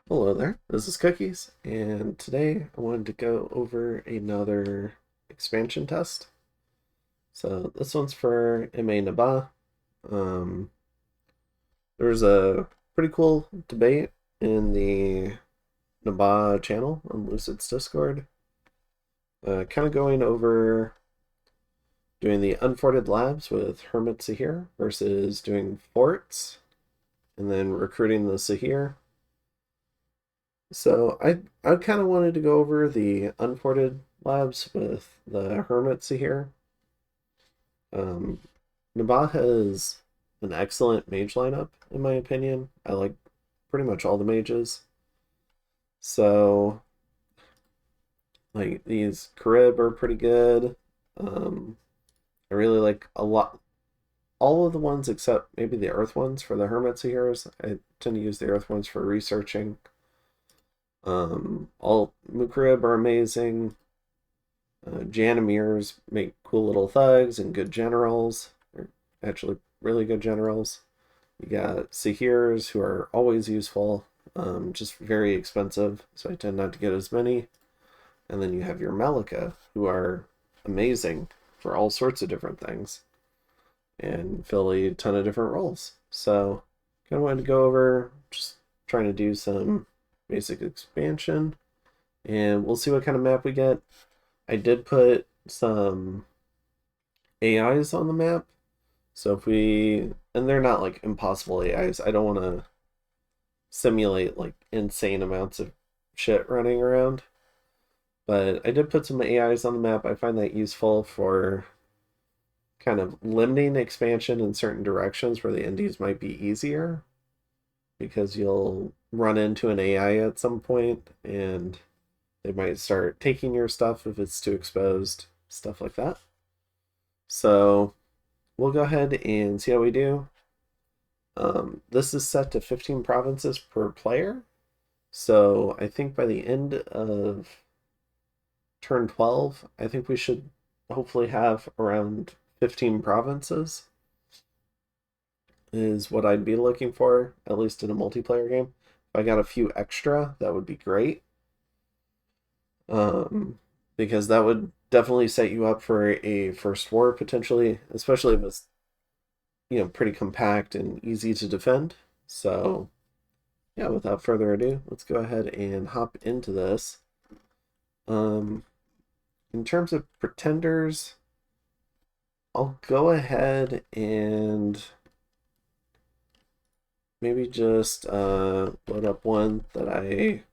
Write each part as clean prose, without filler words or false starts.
Hello there, this is Cookies, and today I wanted to go over another expansion test. So this one's for MA Naba. Um, there was a pretty cool debate in the Naba channel on Lucid's Discord, kind of going over doing the unforted labs with Hermit Sahir versus doing forts and then recruiting the Sahir. So I kind of wanted to go over the unported labs with the hermits here. Um, Nabat has an excellent mage lineup, in my opinion. I like pretty much all the mages. So like these Carib are pretty good. Um, I really like a lot all of the ones except maybe the earth ones for the hermits here. I tend to use the earth ones for researching. All Mukrib are amazing. Janimirs make cool little thugs and good generals. They're actually really good generals. You got Sahirs who are always useful, just very expensive, so I tend not to get as many. And then you have your Malika, who are amazing for all sorts of different things and fill a ton of different roles. So, kind of wanted to go over just trying to do some basic expansion, and we'll see what kind of map we get. I did put some AIs on the map. So if we, and they're not like impossible AIs. I don't want to simulate like insane amounts of shit running around. But I did put some AIs on the map. I find that useful for kind of limiting expansion in certain directions where the indies might be easier because you'll run into an AI at some point and they might start taking your stuff if it's too exposed, stuff like that. So we'll go ahead and see how we do. This is set to 15 provinces per player. So I think by the end of turn 12, I think we should hopefully have around 15 provinces, is what I'd be looking for, at least in a multiplayer game. If I got a few extra, that would be great. Because that would definitely set you up for a first war potentially, especially if it's pretty compact and easy to defend. So yeah, without further ado, let's go ahead and hop into this. Um, in terms of pretenders, I'll go ahead and maybe just load up one that I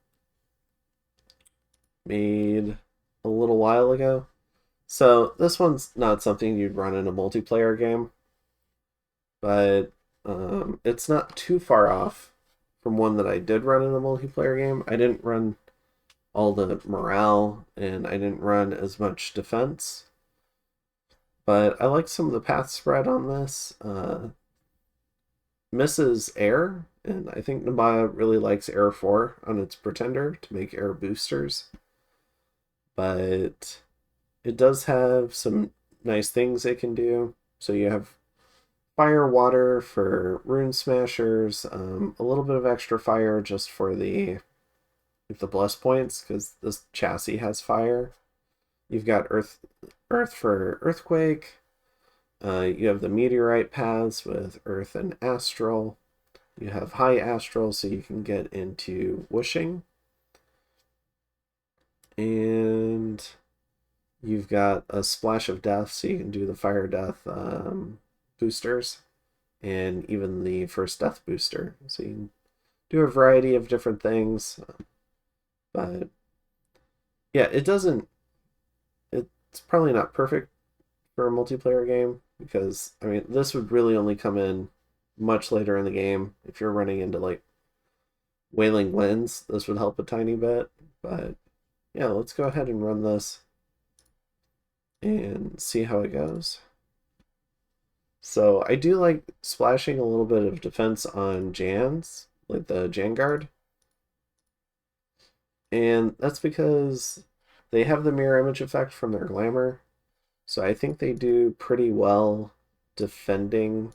made a little while ago. So this one's not something you'd run in a multiplayer game, but it's not too far off from one that I did run in a multiplayer game. I didn't run all the morale and I didn't run as much defense, but I like some of the path spread on this. Misses air, and I think Nabaya really likes air 4 on its pretender to make air boosters, but it does have some nice things it can do. So you have fire water for rune smashers, a little bit of extra fire just for the bless points because this chassis has fire. You've got earth for earthquake. You have the meteorite paths with earth and astral. You have high astral, so you can get into whooshing. And you've got a splash of death, so you can do the fire death boosters and even the first death booster. So you can do a variety of different things. But yeah, it's probably not perfect for a multiplayer game because, I mean, this would really only come in much later in the game. If you're running into like Wailing Winds, this would help a tiny bit. But yeah, let's go ahead and run this and see how it goes. So I do like splashing a little bit of defense on Jans, like the Janguard. And that's because they have the mirror image effect from their glamour. So I think they do pretty well defending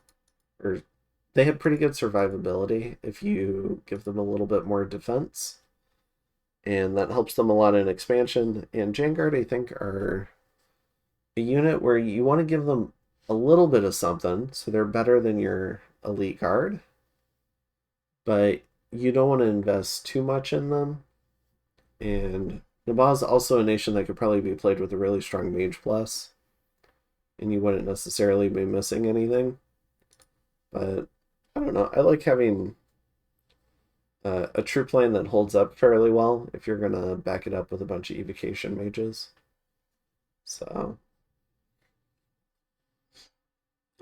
or they have pretty good survivability if you give them a little bit more defense, and that helps them a lot in expansion. And Vanguard, I think, are a unit where you want to give them a little bit of something, so they're better than your elite guard, but you don't want to invest too much in them. And Nabat is also a nation that could probably be played with a really strong Mage Plus, and you wouldn't necessarily be missing anything. But I don't know. I like having a troop lane that holds up fairly well if you're going to back it up with a bunch of evocation mages. So,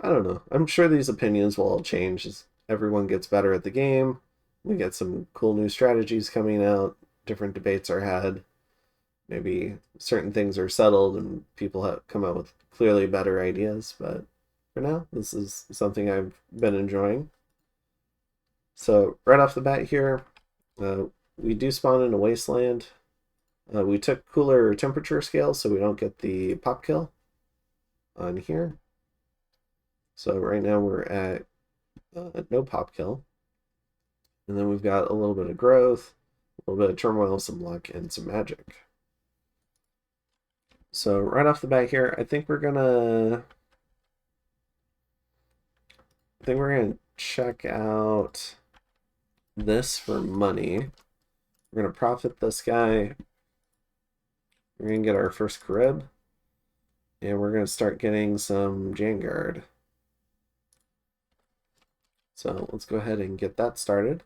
I don't know. I'm sure these opinions will all change as everyone gets better at the game. We get some cool new strategies coming out, different debates are had. Maybe certain things are settled and people have come out with clearly better ideas, but for now, this is something I've been enjoying. So, right off the bat here, we do spawn in a wasteland. We took cooler temperature scales so we don't get the pop kill on here. So right now we're at no pop kill. And then we've got a little bit of growth, a little bit of turmoil, some luck, and some magic. So right off the bat here, I think we're gonna check out this for money. We're gonna profit this guy. We're gonna get our first Carib. And we're gonna start getting some Vanguard. So let's go ahead and get that started.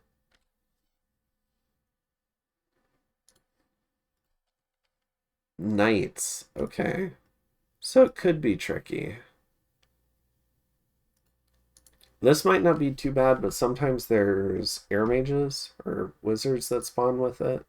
Knights, okay. So it could be tricky. This might not be too bad, but sometimes there's air mages or wizards that spawn with it.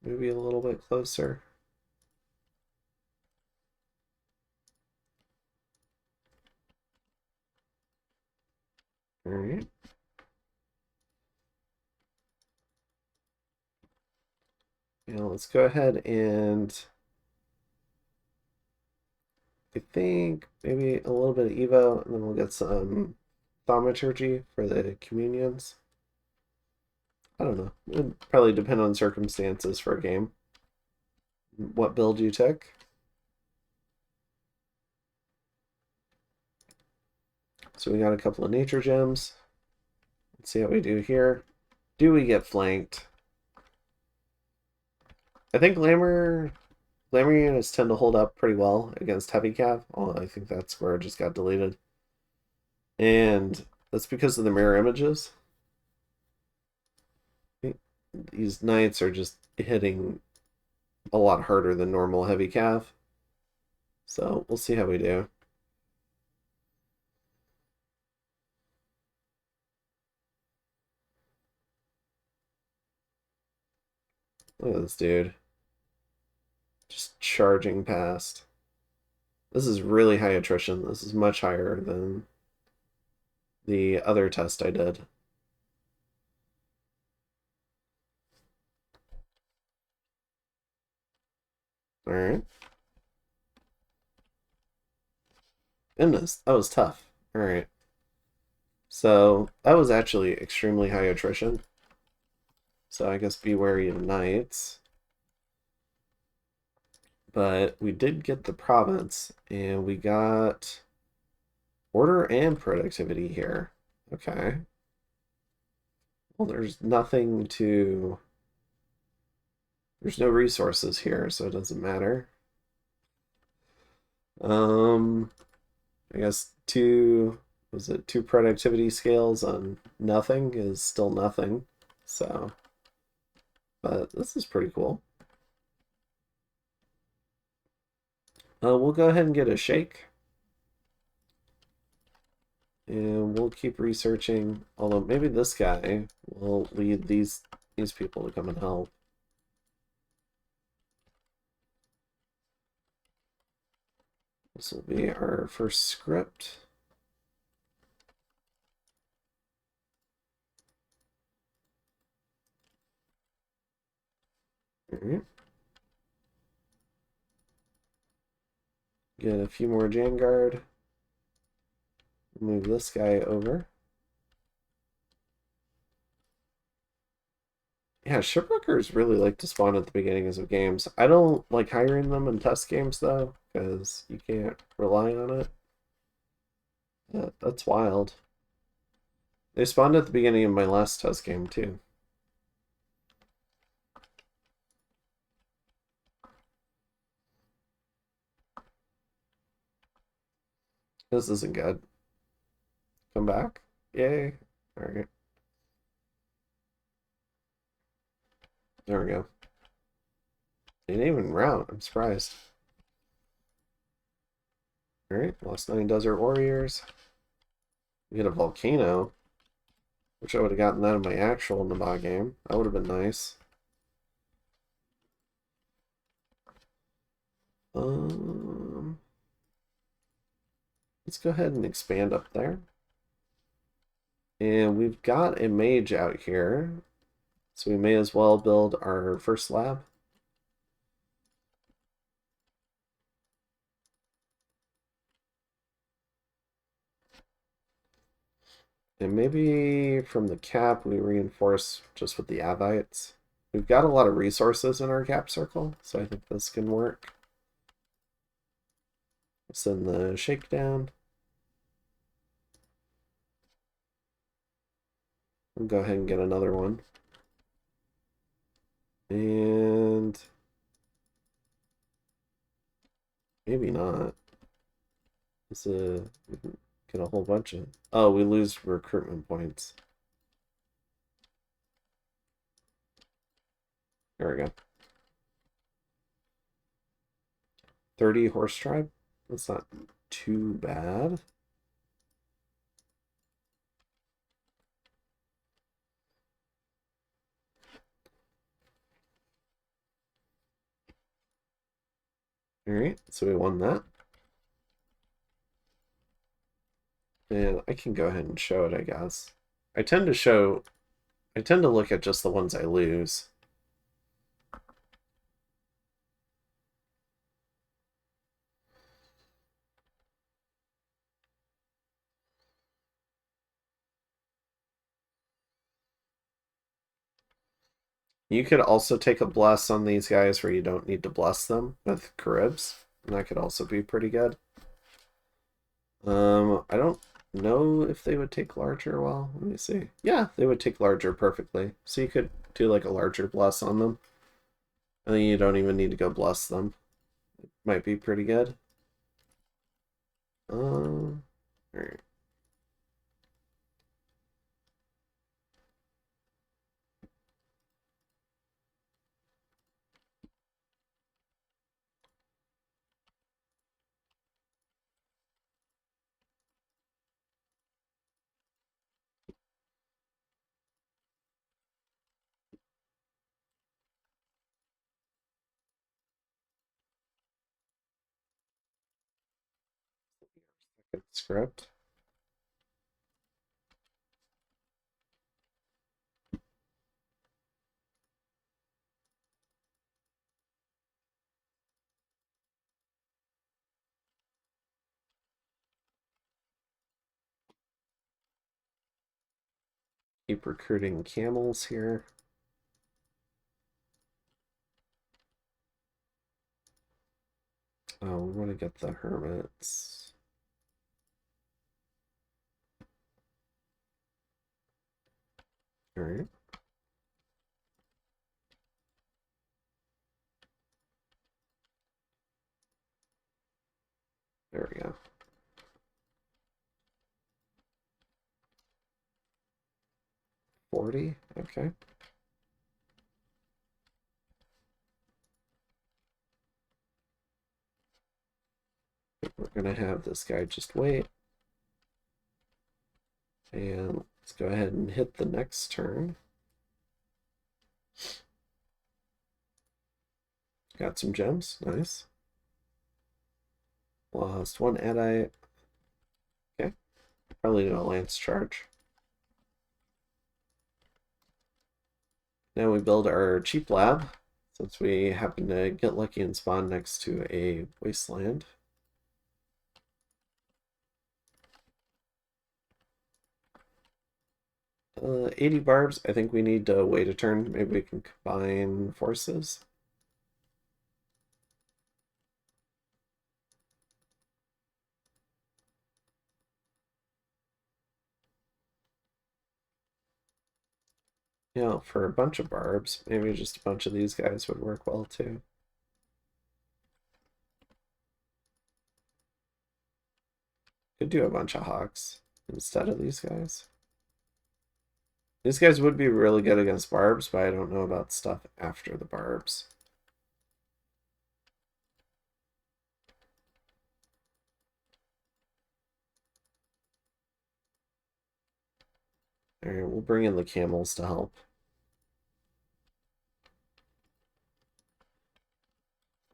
Maybe a little bit closer. All right. Now let's go ahead and I think maybe a little bit of Evo, and then we'll get some thaumaturgy for the communions. I don't know. It would probably depend on circumstances for a game. What build you took. So we got a couple of nature gems. Let's see how we do here. Do we get flanked? I think glamour units tend to hold up pretty well against heavy cav. Oh, I think that square just got deleted. And that's because of the mirror images. These knights are just hitting a lot harder than normal heavy cav. So we'll see how we do. Look at this dude. Just charging past. This is really high attrition. This is much higher than the other test I did. All right. Goodness, that was tough. All right. So that was actually extremely high attrition. So I guess be wary of knights. But we did get the province, and we got order and productivity here. Okay. Well, there's nothing to... There's no resources here, so it doesn't matter. I guess two productivity scales on nothing is still nothing. So, but this is pretty cool. We'll go ahead and get a shake. And we'll keep researching, although maybe this guy will lead these people to come and help. This will be our first script. Alright. Get a few more Janguard. Move this guy over. Yeah, shipwreckers really like to spawn at the beginnings of games. I don't like hiring them in test games though, because you can't rely on it. That's wild. They spawned at the beginning of my last test game too. This isn't good. Come back. Yay. Alright. There we go. They didn't even route. I'm surprised. Alright, lost 9 Desert Warriors. We get a volcano. Wish I would have gotten that in my actual Naba game. That would have been nice. Let's go ahead and expand up there. And we've got a mage out here, so we may as well build our first lab. And maybe from the cap we reinforce just with the avites. We've got a lot of resources in our cap circle, so I think this can work. Send the shakedown. We'll go ahead and get another one. And maybe not. It's a get a whole bunch of. Oh, we lose recruitment points. There we go. 30 horse tribe. That's not too bad. All right, so we won that. And I can go ahead and show it, I guess. I tend to look at just the ones I lose. You could also take a bless on these guys where you don't need to bless them with Caribs. And that could also be pretty good. I don't know if they would take larger. Well, let me see. Yeah, they would take larger perfectly. So you could do like a larger bless on them. And then you don't even need to go bless them. It might be pretty good. All right. Second script. Keep recruiting camels here. Oh, we want to get the hermits. All right. There we go. $40. Okay. We're gonna have this guy just wait. And let's go ahead and hit the next turn. Got some gems. Nice. Lost one adite. Okay. Probably do a lance charge. Now we build our cheap lab. since we happen to get lucky and spawn next to a wasteland. 80 barbs. I think we need to wait a turn. Maybe we can combine forces. Yeah, for a bunch of barbs, maybe just a bunch of these guys would work well too. Could do a bunch of hawks instead of these guys. These guys would be really good against barbs, but I don't know about stuff after the barbs. Alright, we'll bring in the camels to help.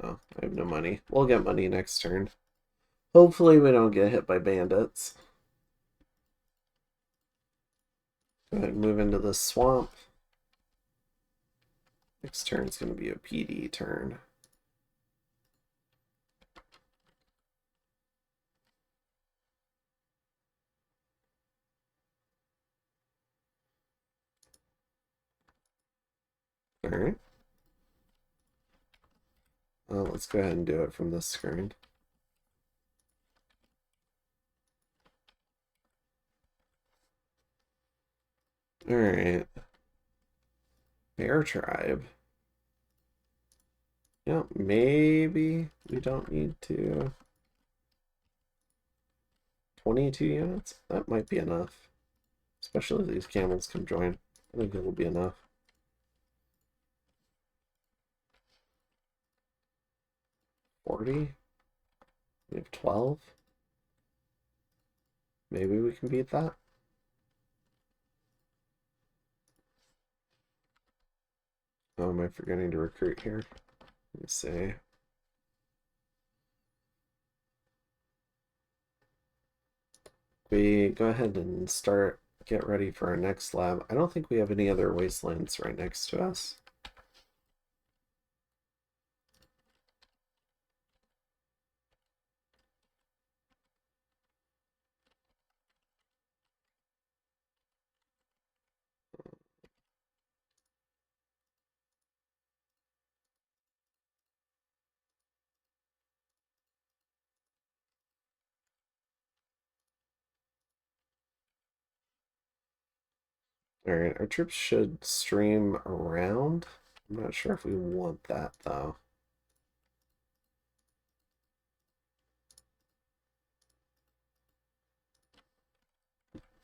Oh, I have no money. We'll get money next turn. Hopefully we don't get hit by bandits. Go ahead and move into the swamp. Next turn's going to be a PD turn. Alright. Let's go ahead and do it from this screen. Alright. Bear tribe. Yeah, maybe we don't need to. 22 units? That might be enough. Especially if these camels can join. I think it'll be enough. $40? We have 12? Maybe we can beat that? Oh, am I forgetting to recruit here? Let me see. We go ahead and get ready for our next lab. I don't think we have any other wastelands right next to us. Alright, our troops should stream around. I'm not sure if we want that though.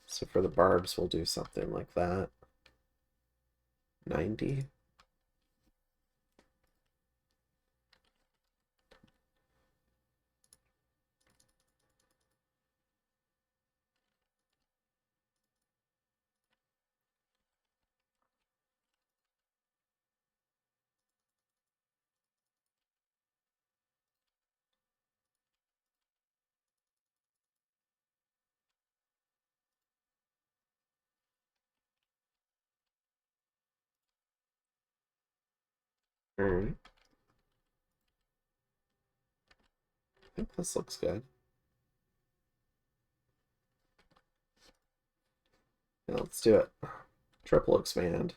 So for the barbs, we'll do something like that. 90. Alright. I think this looks good. Yeah, let's do it. Triple expand.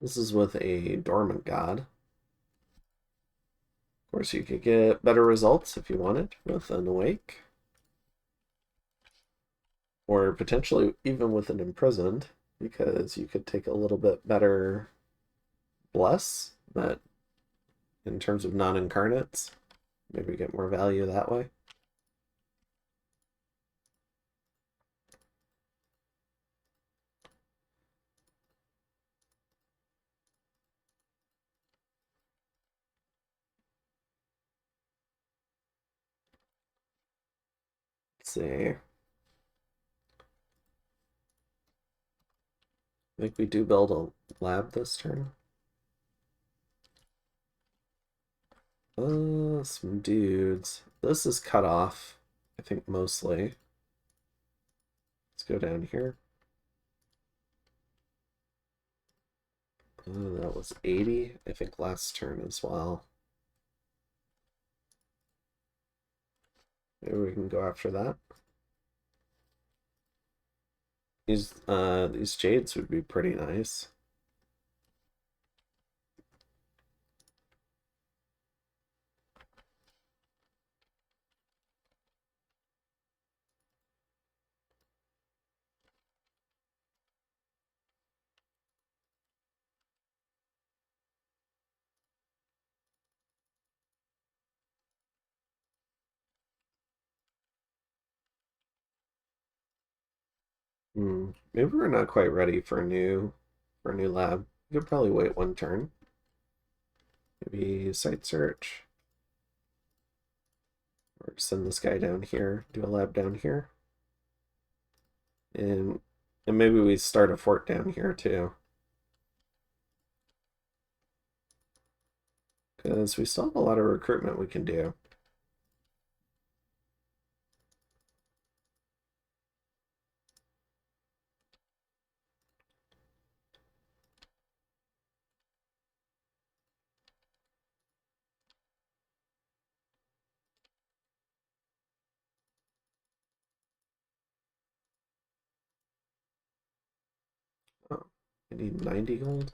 This is with a Dormant god. Of course, you could get better results if you wanted with an Awake. Or potentially even with an Imprisoned, because you could take a little bit better Bless that in terms of non-incarnates. Maybe get more value that way. Let's see. I think we do build a lab this turn. Some dudes. This is cut off, I think, mostly. Let's go down here. That was 80, I think, last turn as well. Maybe we can go after that. These jades would be pretty nice. Maybe we're not quite ready for a new lab. We could probably wait one turn. Maybe site search. Or send this guy down here, do a lab down here. And maybe we start a fort down here too. Because we still have a lot of recruitment we can do. Oh, I need 90 gold.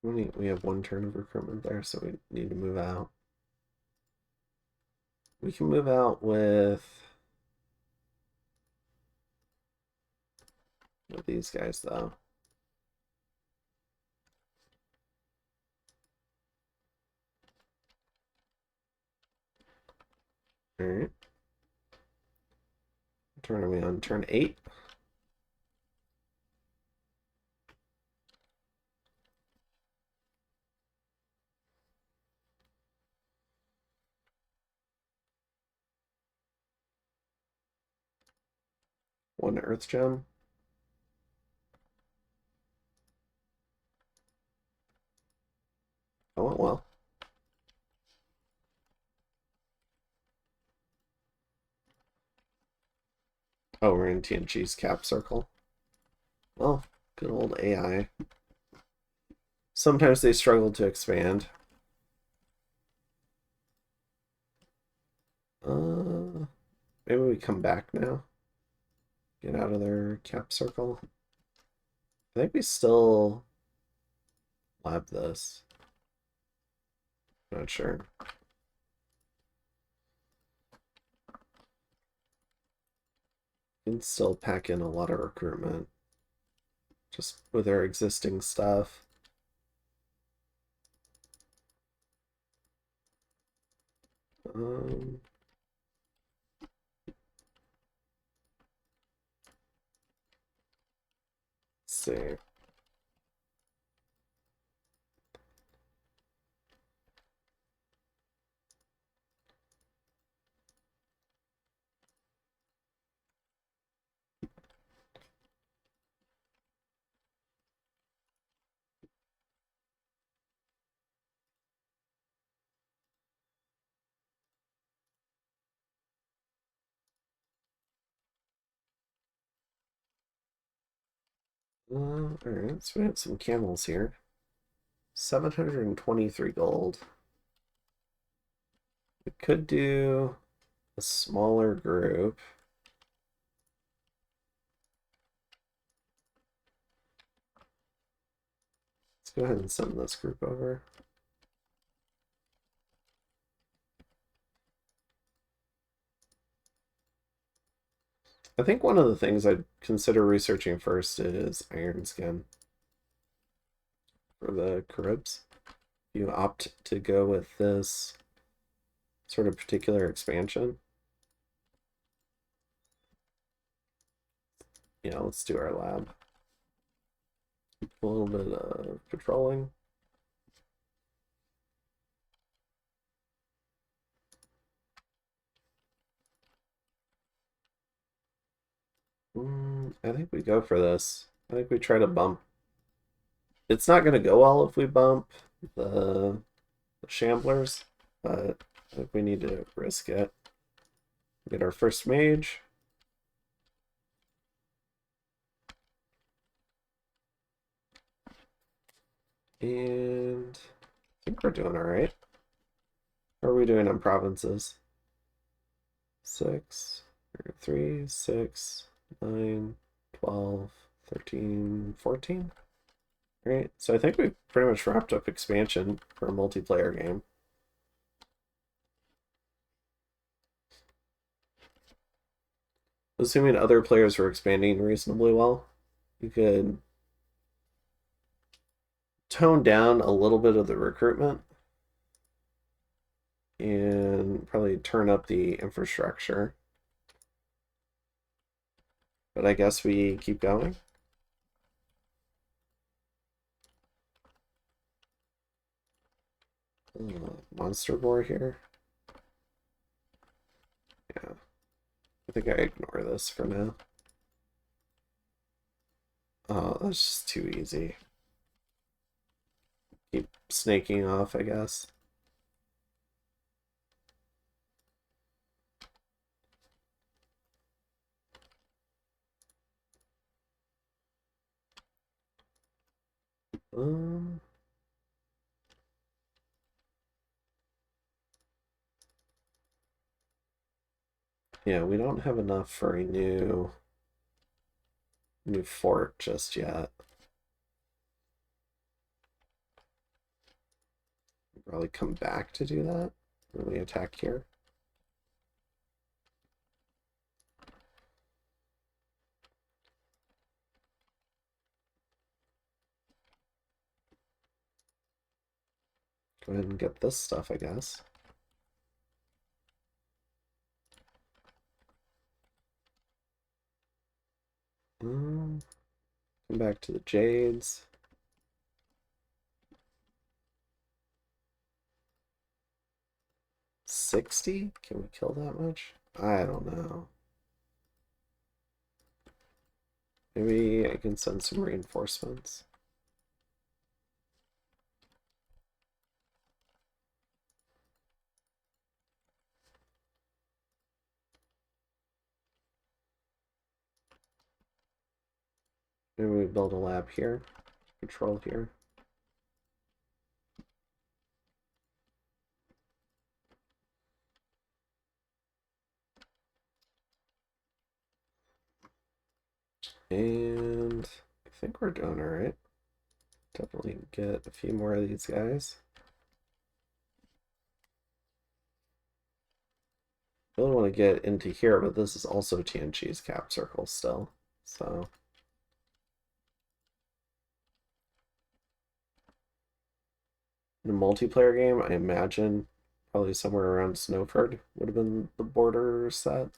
We have one turn of recruitment there, so we need to move out. We can move out with these guys, though. All right. Turn are we on? Turn 8. One earth gem. Oh well. Oh, we're in TNG's cap circle. Well, good old AI. Sometimes they struggle to expand. Maybe we come back now. Get out of their cap circle. I think we still lab this. Not sure. We can still pack in a lot of recruitment. Just with our existing stuff. Let's see. Alright, so we have some camels here. 723 gold. We could do a smaller group. Let's go ahead and send this group over. I think one of the things I'd consider researching first is iron skin for the Caribs. If you opt to go with this sort of particular expansion. Yeah, let's do our lab. A little bit of patrolling. I think we go for this. I think we try to bump. It's not going to go well if we bump the Shamblers, but I think we need to risk it. Get our first mage. And I think we're doing all right. How are we doing on provinces? 6, 3, 6, 9, 12, 13, 14. All right, so I think we've pretty much wrapped up expansion for a multiplayer game. Assuming other players were expanding reasonably well, you could tone down a little bit of the recruitment and probably turn up the infrastructure. But I guess we keep going. Monster boar here. Yeah, I think I ignore this for now. Oh, that's just too easy. Keep snaking off, I guess. Um, yeah, we don't have enough for a new fort just yet. Probably come back to do that when we attack here. Go ahead and get this stuff, I guess. Come back to the Jades. 60? Can we kill that much? I don't know. Maybe I can send some reinforcements. Maybe we build a lab here, control here. And I think we're doing all right. Definitely get a few more of these guys. I really want to get into here, but this is also Tianqi's cap circle still. So in a multiplayer game, I imagine probably somewhere around Snowford would have been the border set.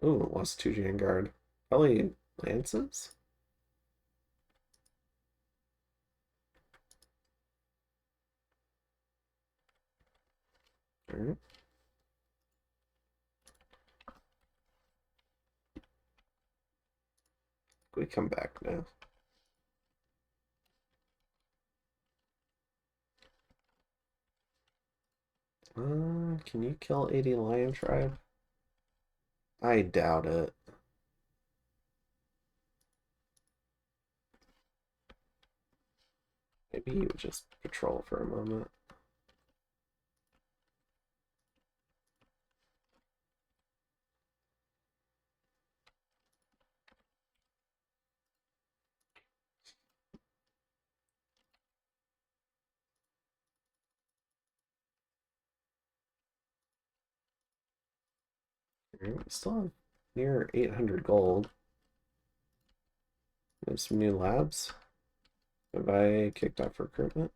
Ooh, lost 2 Vanguard. Probably lances? Alright. We come back now. Can you kill 80 Lion Tribe? I doubt it. Maybe you would just patrol for a moment. Alright, we still have near 800 gold. We have some new labs. Have I kicked off recruitment?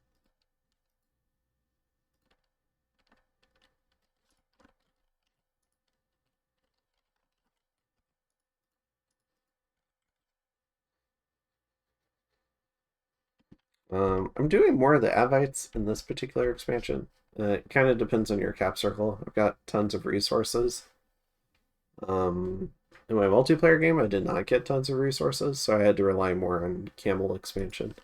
I'm doing more of the Avites in this particular expansion. It kind of depends on your cap circle. I've got tons of resources. In my multiplayer game, I did not get tons of resources, so I had to rely more on camel expansion.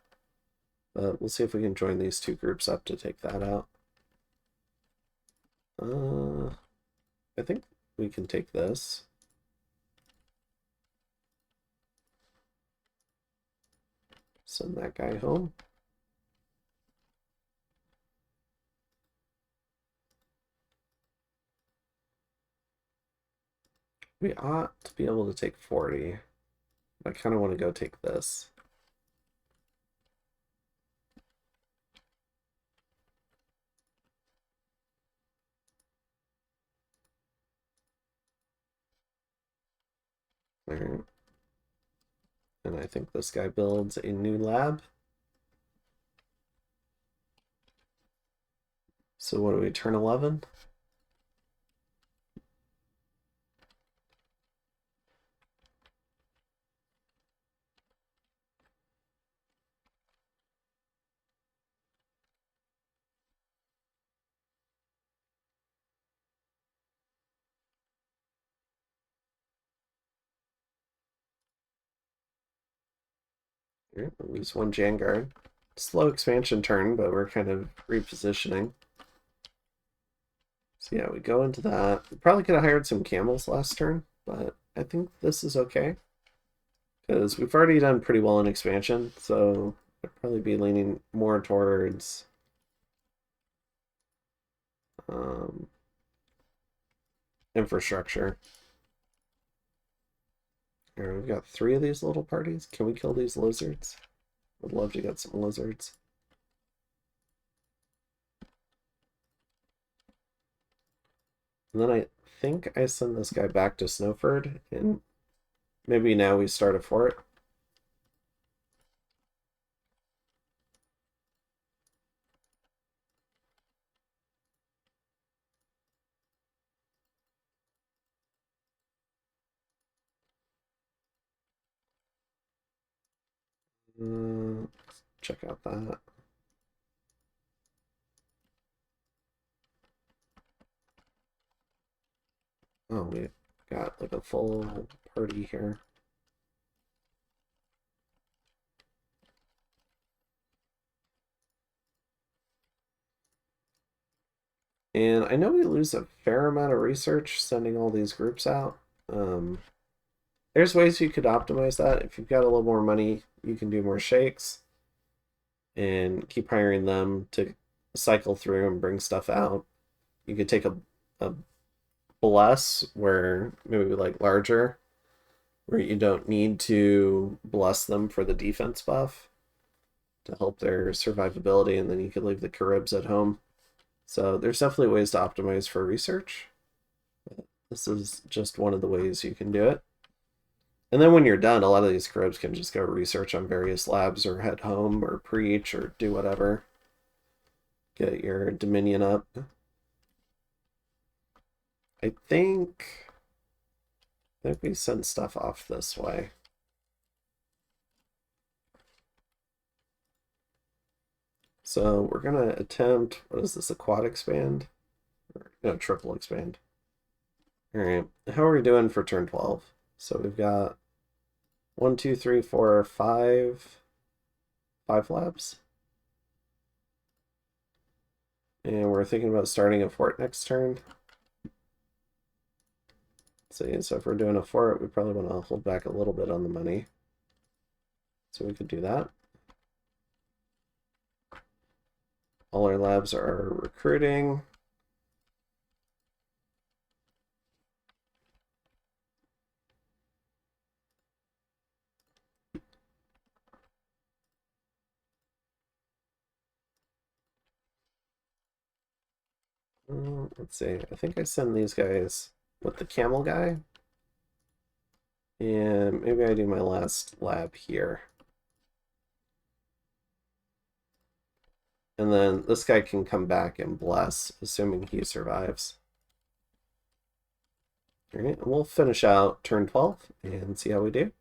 But we'll see if we can join these two groups up to take that out. I think we can take this. Send that guy home. We ought to be able to take 40. I kind of want to go take this. There. And I think this guy builds a new lab. So what do we turn 11? Right, at least one Janguard. Slow expansion turn, but we're kind of repositioning. So yeah, we go into that. We probably could have hired some camels last turn, but I think this is okay. Because we've already done pretty well in expansion, so I'd probably be leaning more towards infrastructure. Here, we've got 3 of these little parties. Can we kill these lizards? Would love to get some lizards. And then I think I send this guy back to Snowford, and maybe now we start a fort. Let's check out that. Oh, we got like a full party here. And I know we lose a fair amount of research sending all these groups out. There's ways you could optimize that. If you've got a little more money, you can do more shakes and keep hiring them to cycle through and bring stuff out. You could take a bless where maybe like larger, where you don't need to bless them for the defense buff to help their survivability, and then you could leave the Caribs at home. So there's definitely ways to optimize for research. This is just one of the ways you can do it. And then when you're done, a lot of these Caribs can just go research on various labs or head home or preach or do whatever. Get your Dominion up. I think we send stuff off this way. So we're gonna attempt, what is this, a quad expand? No, triple expand. All right, how are we doing for turn 12? So we've got 1, 2, 3, 4, 5 labs. And we're thinking about starting a fort next turn. So if we're doing a fort, we probably want to hold back a little bit on the money. So we could do that. All our labs are recruiting. Let's see. I think I send these guys with the camel guy. And maybe I do my last lab here. And then this guy can come back and bless, assuming he survives. All right, and we'll finish out turn 12 and see how we do.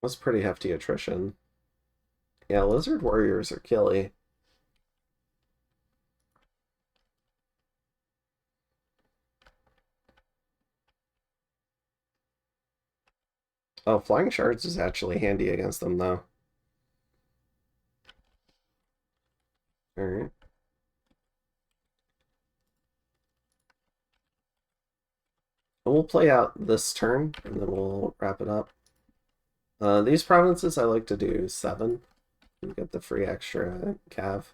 Was pretty hefty attrition. Yeah, lizard warriors are killy. Oh, flying shards is actually handy against them though. Alright. And we'll play out this turn and then we'll wrap it up. These provinces I like to do 7. You get the free extra cav.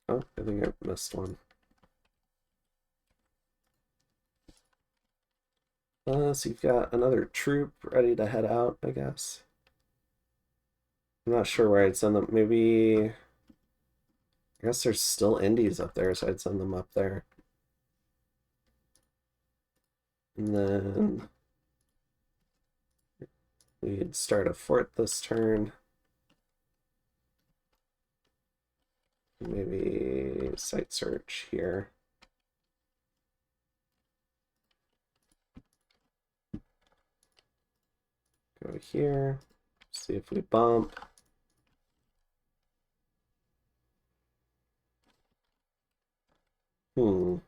Oh, I think I missed one. So you've got another troop ready to head out, I guess. I'm not sure where I'd send them. Maybe... I guess there's still indies up there, so I'd send them up there. And then... we'd start a fort this turn. Maybe site search here. Go here. See if we bump. Wouldn't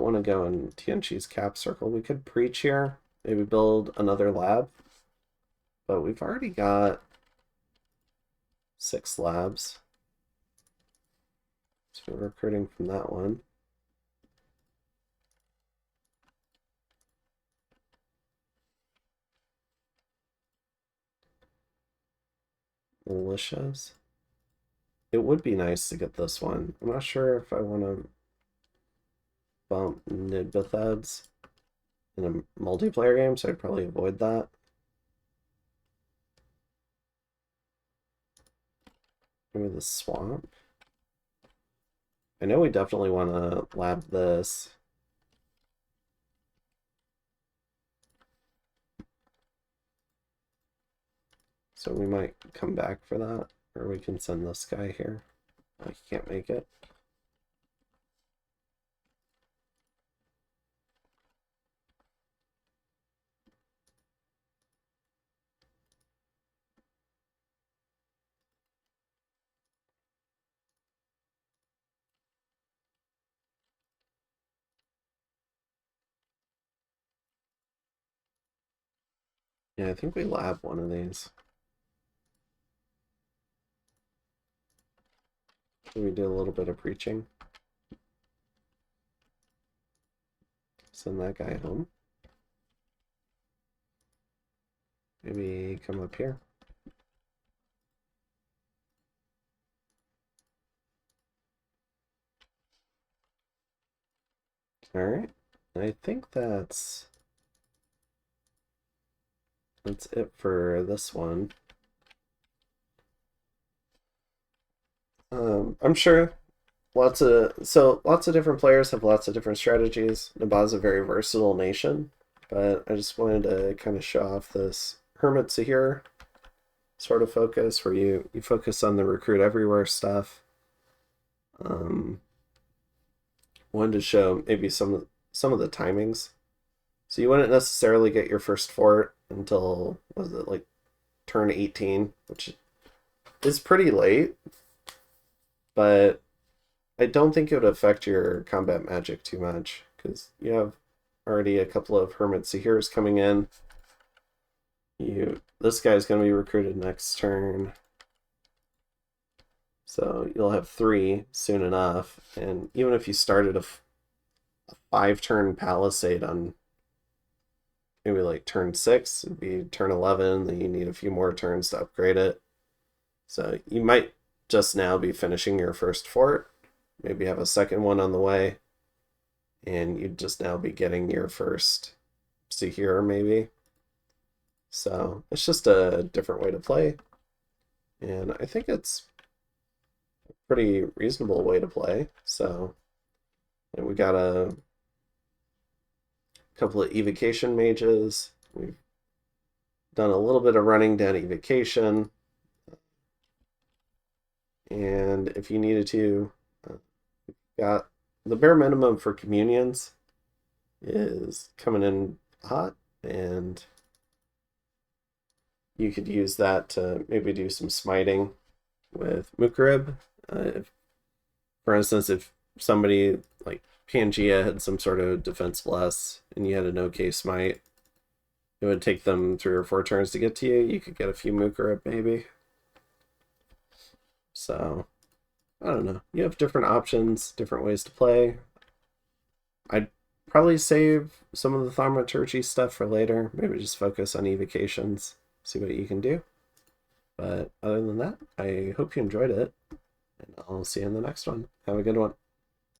want to go in Tianqi's cap circle. We could preach here. Maybe build another lab. But we've already got 6 labs. So we're recruiting from that one. Militias. It would be nice to get this one. I'm not sure if I want to bump Nidbetheds in a multiplayer game, so I'd probably avoid that. Maybe the swamp. I know we definitely want to lab this. So we might come back for that, or we can send this guy here. Oh, he can't make it. Yeah, I think we lab one of these. We do a little bit of preaching. Send that guy home. Maybe come up here. All right. I think that's it for this one. I'm sure lots of different players have lots of different strategies. Naba's a very versatile nation, but I just wanted to kind of show off this Hermit Sahir sort of focus where you focus on the recruit everywhere stuff. Wanted to show maybe some of the timings. So you wouldn't necessarily get your first fort until, was it like turn 18, which is pretty late, but I don't think it would affect your combat magic too much because you have already a couple of Hermit Sahirs coming in. This guy's going to be recruited next turn. So you'll have 3 soon enough. And even if you started a 5-turn palisade on maybe like turn 6, it'd be turn 11, then you need a few more turns to upgrade it. So you might just now be finishing your first fort, maybe have a second one on the way, and you'd just now be getting your first Sahir maybe. So it's just a different way to play, and I think it's a pretty reasonable way to play. So and we got a couple of evocation mages. We've done a little bit of running down evocation, and if you needed to, got the bare minimum for communions is coming in hot, and you could use that to maybe do some smiting with Mukarib. For instance, if somebody like Pangea had some sort of defense bless and you had an okay smite, it would take them 3 or 4 turns to get to you. You could get a few Mukarib maybe. So, I don't know. You have different options, different ways to play. I'd probably save some of the thaumaturgy stuff for later. Maybe just focus on evocations, see what you can do. But other than that, I hope you enjoyed it, and I'll see you in the next one. Have a good one.